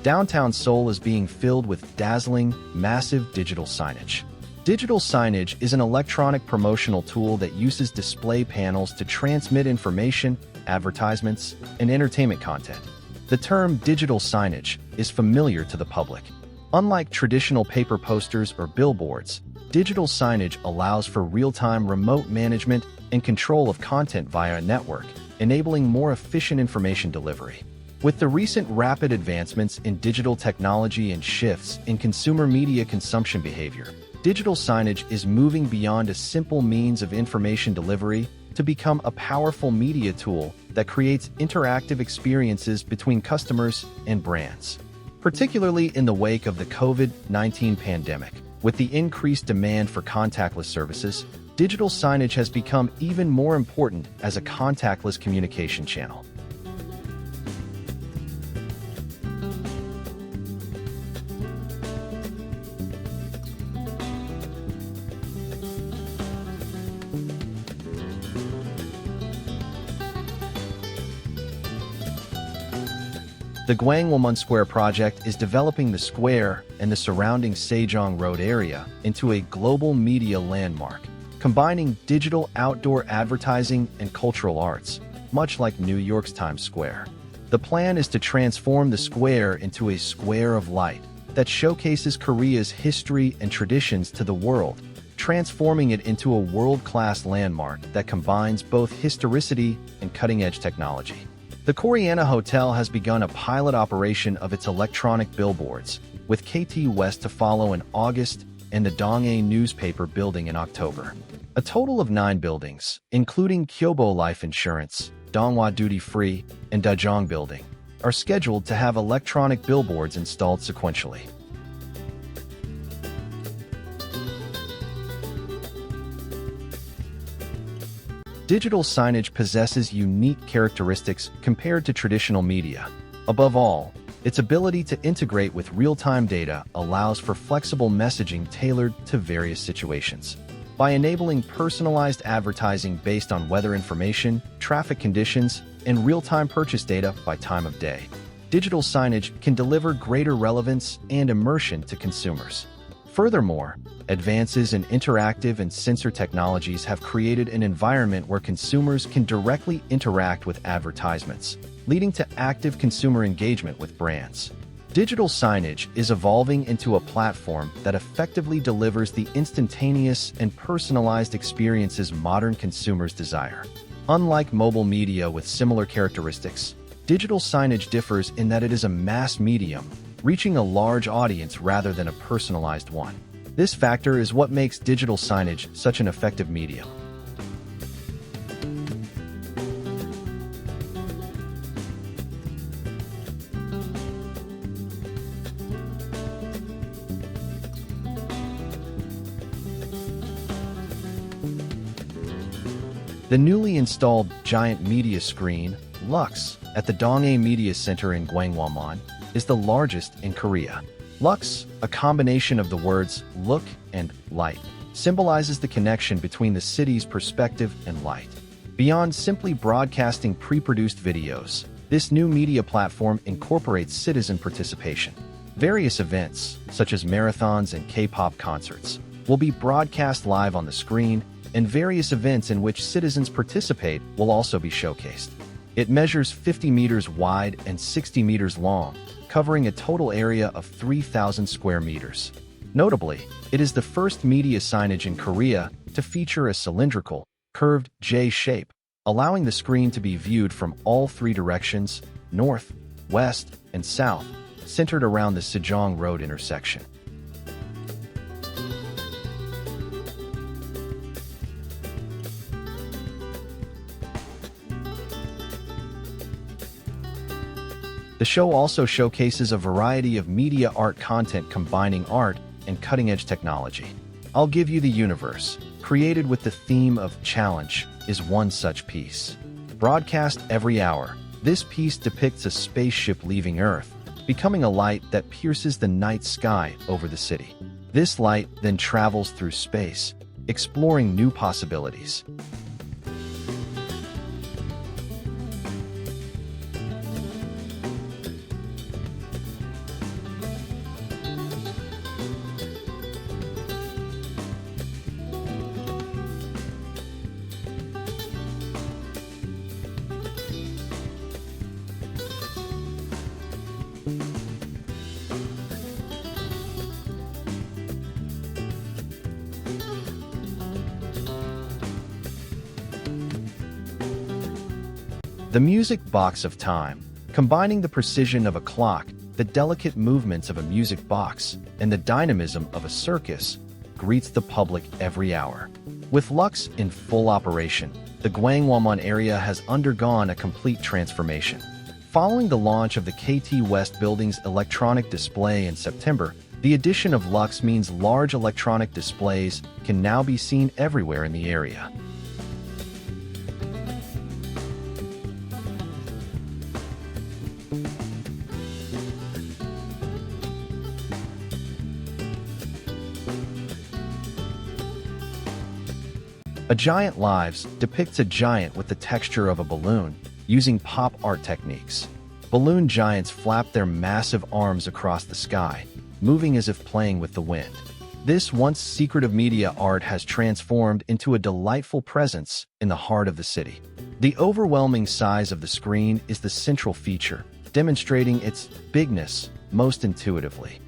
Downtown Seoul is being filled with dazzling, massive digital signage. Digital signage is an electronic promotional tool that uses display panels to transmit information, advertisements, and entertainment content. The term digital signage is familiar to the public. Unlike traditional paper posters or billboards, digital signage allows for real-time remote management and control of content via a network, enabling more efficient information delivery. With the recent rapid advancements in digital technology and shifts in consumer media consumption behavior, digital signage is moving beyond a simple means of information delivery to become a powerful media tool that creates interactive experiences between customers and brands. Particularly in the wake of the COVID-19 pandemic, with the increased demand for contactless services, digital signage has become even more important as a contactless communication channel. The Gwanghwamun Square Project is developing the square and the surrounding Sejong Road area into a global media landmark, combining digital outdoor advertising and cultural arts, much like New York's Times Square. The plan is to transform the square into a square of light that showcases Korea's history and traditions to the world, transforming it into a world-class landmark that combines both historicity and cutting-edge technology. The Koreana Hotel has begun a pilot operation of its electronic billboards, with KT West to follow in August and the Donghae newspaper building in October. A total of 9 buildings, including Kyobo Life Insurance, Donghwa Duty Free, and Daejeong Building, are scheduled to have electronic billboards installed sequentially. Digital signage possesses unique characteristics compared to traditional media. Above all, its ability to integrate with real-time data allows for flexible messaging tailored to various situations. By enabling personalized advertising based on weather information, traffic conditions, and real-time purchase data by time of day, digital signage can deliver greater relevance and immersion to consumers. Furthermore, advances in interactive and sensor technologies have created an environment where consumers can directly interact with advertisements, leading to active consumer engagement with brands. Digital signage is evolving into a platform that effectively delivers the instantaneous and personalized experiences modern consumers desire. Unlike mobile media with similar characteristics, digital signage differs in that it is a mass medium, reaching a large audience rather than a personalized one. This factor is what makes digital signage such an effective medium. The newly installed giant media screen, Lux, at the Donghae Media Center in Gwanghwamun, is the largest in Korea. Lux, a combination of the words look and light, symbolizes the connection between the city's perspective and light. Beyond simply broadcasting pre-produced videos, this new media platform incorporates citizen participation. Various events, such as marathons and K-pop concerts, will be broadcast live on the screen, and various events in which citizens participate will also be showcased. It measures 50 meters wide and 60 meters long, covering a total area of 3,000 square meters. Notably, it is the first media signage in Korea to feature a cylindrical, curved J shape, allowing the screen to be viewed from all 3 directions, north, west, and south, centered around the Sejong Road intersection. The show also showcases a variety of media art content combining art and cutting-edge technology. I'll Give You the Universe, created with the theme of challenge, is one such piece. Broadcast every hour, this piece depicts a spaceship leaving Earth, becoming a light that pierces the night sky over the city. This light then travels through space, exploring new possibilities. The music box of time, combining the precision of a clock, the delicate movements of a music box, and the dynamism of a circus, greets the public every hour. With Lux in full operation, the Gwanghwamun area has undergone a complete transformation. Following the launch of the KT West building's electronic display in September, the addition of Lux means large electronic displays can now be seen everywhere in the area. A Giant Lives depicts a giant with the texture of a balloon, using pop art techniques. Balloon giants flap their massive arms across the sky, moving as if playing with the wind. This once secretive media art has transformed into a delightful presence in the heart of the city. The overwhelming size of the screen is the central feature, demonstrating its bigness most intuitively.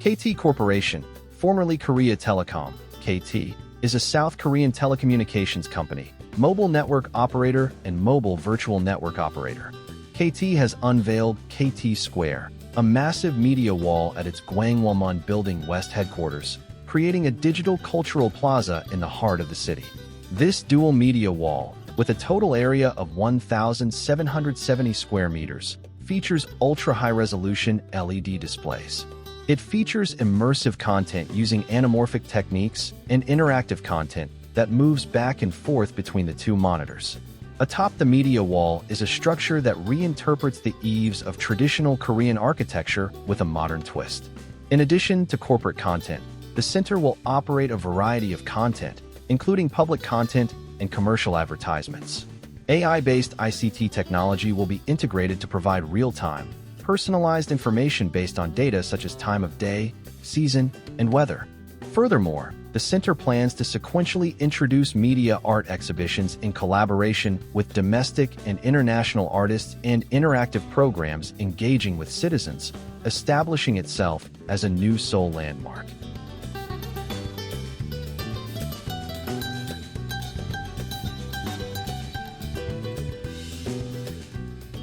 KT Corporation, formerly Korea Telecom, KT, is a South Korean telecommunications company, mobile network operator, and mobile virtual network operator. KT has unveiled KT Square, a massive media wall at its Gwanghwamun Building West headquarters, creating a digital cultural plaza in the heart of the city. This dual media wall, with a total area of 1,770 square meters, features ultra-high-resolution LED displays. It features immersive content using anamorphic techniques and interactive content that moves back and forth between the two monitors. Atop the media wall is a structure that reinterprets the eaves of traditional Korean architecture with a modern twist. In addition to corporate content, the center will operate a variety of content, including public content and commercial advertisements. AI-based ICT technology will be integrated to provide real-time, personalized information based on data such as time of day, season, and weather. Furthermore, the center plans to sequentially introduce media art exhibitions in collaboration with domestic and international artists and interactive programs engaging with citizens, establishing itself as a new Seoul landmark.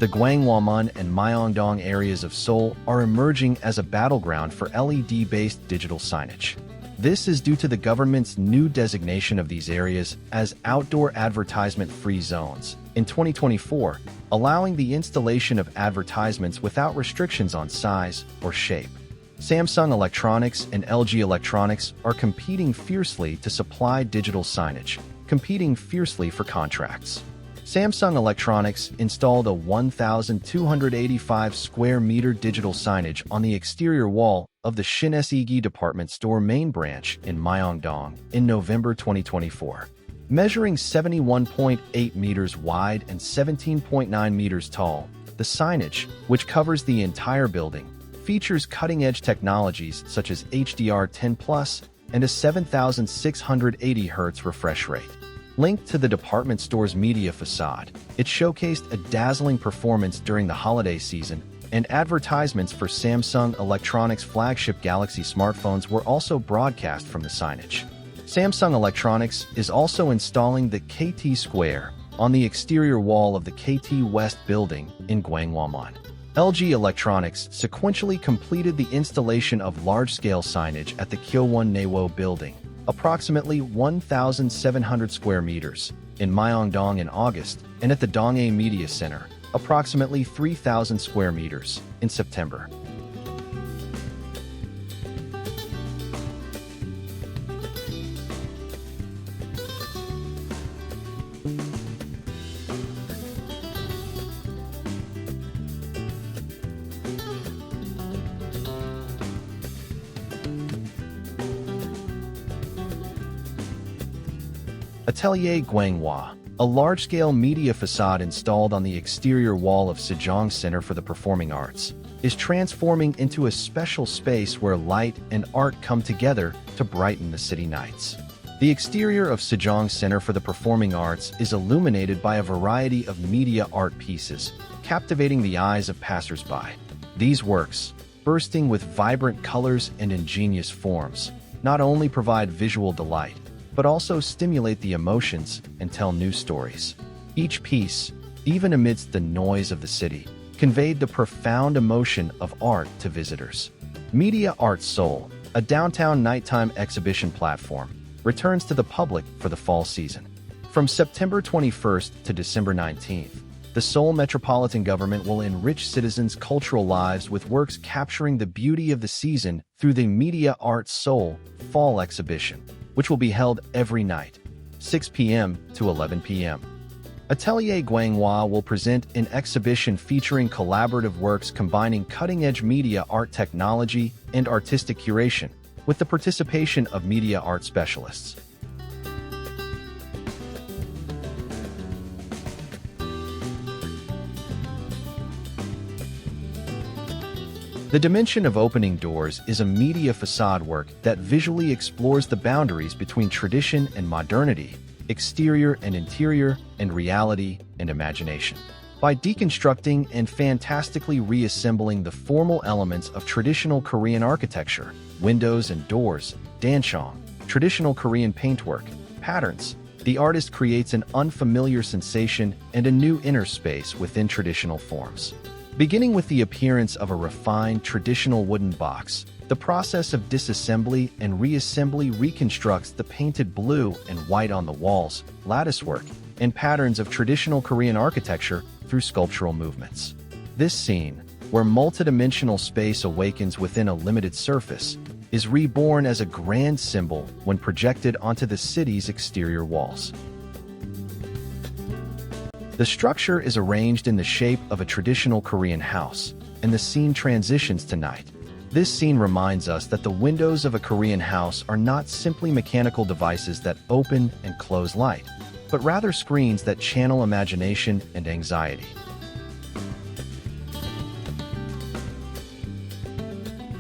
The Gwanghwamun and Myeongdong areas of Seoul are emerging as a battleground for LED-based digital signage. This is due to the government's new designation of these areas as outdoor advertisement-free zones in 2024, allowing the installation of advertisements without restrictions on size or shape. Samsung Electronics and LG Electronics are competing fiercely to supply digital signage, competing fiercely for contracts. Samsung Electronics installed a 1,285 square meter digital signage on the exterior wall of the Signage department store main branch in Myeongdong in November 2024. Measuring 71.8 meters wide and 17.9 meters tall, the signage, which covers the entire building, features cutting-edge technologies such as HDR10+ and a 7,680 Hz refresh rate. Linked to the department store's media facade, it showcased a dazzling performance during the holiday season, and advertisements for Samsung Electronics' flagship Galaxy smartphones were also broadcast from the signage. Samsung Electronics is also installing the KT Square on the exterior wall of the KT West building in Gwanghwamun. LG Electronics sequentially completed the installation of large-scale signage at the Kyowan Naewo building, approximately 1,700 square meters, in Myeongdong in August, and at the Donghae Media Center, approximately 3,000 square meters, in September. Atelier Gwanghwa, a large-scale media facade installed on the exterior wall of Sejong Center for the Performing Arts, is transforming into a special space where light and art come together to brighten the city nights. The exterior of Sejong Center for the Performing Arts is illuminated by a variety of media art pieces, captivating the eyes of passers-by. These works, bursting with vibrant colors and ingenious forms, not only provide visual delight, but also stimulate the emotions and tell new stories. Each piece, even amidst the noise of the city, conveyed the profound emotion of art to visitors. Media Art Seoul, a downtown nighttime exhibition platform, returns to the public for the fall season. From September 21st to December 19th, the Seoul Metropolitan Government will enrich citizens' cultural lives with works capturing the beauty of the season through the Media Art Seoul Fall Exhibition, which will be held every night, 6 p.m. to 11 p.m. Atelier Gwanghwa will present an exhibition featuring collaborative works combining cutting-edge media art technology and artistic curation, with the participation of media art specialists. The dimension of opening doors is a media facade work that visually explores the boundaries between tradition and modernity, exterior and interior, and reality and imagination. By deconstructing and fantastically reassembling the formal elements of traditional Korean architecture, windows and doors, dansong, traditional Korean paintwork, patterns, the artist creates an unfamiliar sensation and a new inner space within traditional forms. Beginning with the appearance of a refined traditional wooden box, the process of disassembly and reassembly reconstructs the painted blue and white on the walls, latticework, and patterns of traditional Korean architecture through sculptural movements. This scene, where multidimensional space awakens within a limited surface, is reborn as a grand symbol when projected onto the city's exterior walls. The structure is arranged in the shape of a traditional Korean house, and the scene transitions to night. This scene reminds us that the windows of a Korean house are not simply mechanical devices that open and close light, but rather screens that channel imagination and anxiety.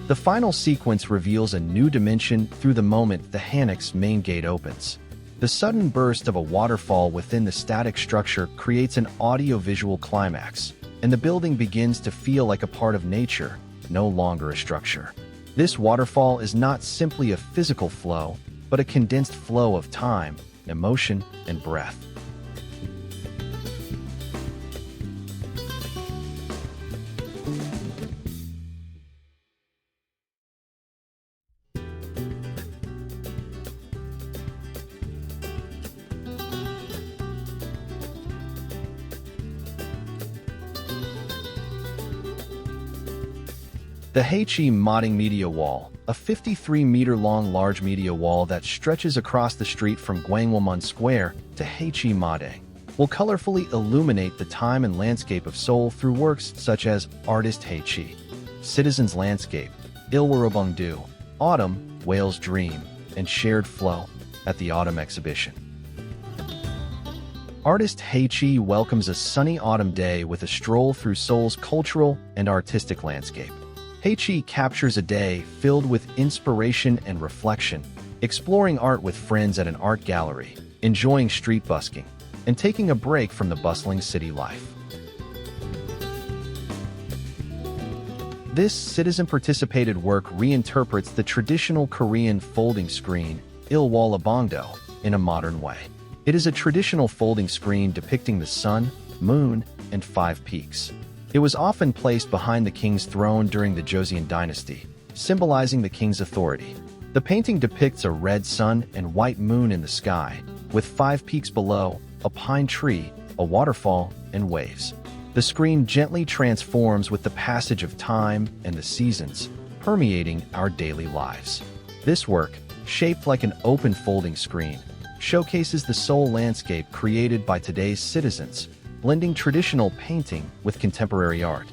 The final sequence reveals a new dimension through the moment the Hanok's main gate opens. The sudden burst of a waterfall within the static structure creates an audio-visual climax, and the building begins to feel like a part of nature, no longer a structure. This waterfall is not simply a physical flow, but a condensed flow of time, emotion, and breath. The Haechi Madang Media Wall, a 53-meter-long large media wall that stretches across the street from Gwanghwamun Square to Haechi Madang, will colorfully illuminate the time and landscape of Seoul through works such as Artist Haechi, Citizen's Landscape, Ilwarobungdu, Autumn, Whale's Dream, and Shared Flow at the Autumn Exhibition. Artist Haechi welcomes a sunny autumn day with a stroll through Seoul's cultural and artistic landscape. Haechi captures a day filled with inspiration and reflection, exploring art with friends at an art gallery, enjoying street busking, and taking a break from the bustling city life. This citizen-participated work reinterprets the traditional Korean folding screen, Ilwarobungdu, in a modern way. It is a traditional folding screen depicting the sun, moon, and 5 peaks. It was often placed behind the king's throne during the Joseon dynasty, symbolizing the king's authority. The painting depicts a red sun and white moon in the sky, with 5 peaks below, a pine tree, a waterfall, and waves. The screen gently transforms with the passage of time and the seasons, permeating our daily lives. This work, shaped like an open folding screen, showcases the Seoul landscape created by today's citizens, blending traditional painting with contemporary art.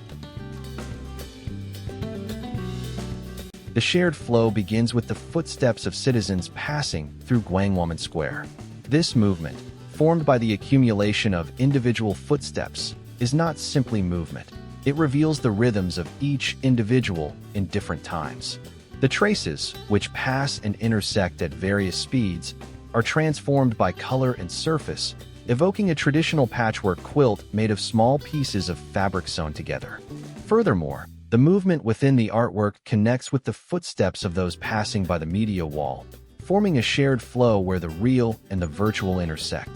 The shared flow begins with the footsteps of citizens passing through Gwanghwamun Square. This movement, formed by the accumulation of individual footsteps, is not simply movement. It reveals the rhythms of each individual in different times. The traces, which pass and intersect at various speeds, are transformed by color and surface, evoking a traditional patchwork quilt made of small pieces of fabric sewn together. Furthermore, the movement within the artwork connects with the footsteps of those passing by the media wall, forming a shared flow where the real and the virtual intersect.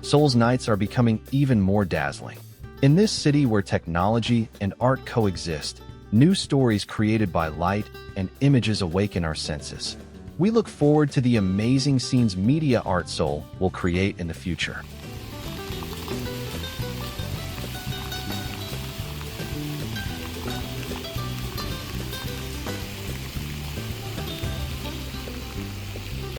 Seoul's nights are becoming even more dazzling. In this city where technology and art coexist, new stories created by light and images awaken our senses. We look forward to the amazing scenes media art Seoul will create in the future.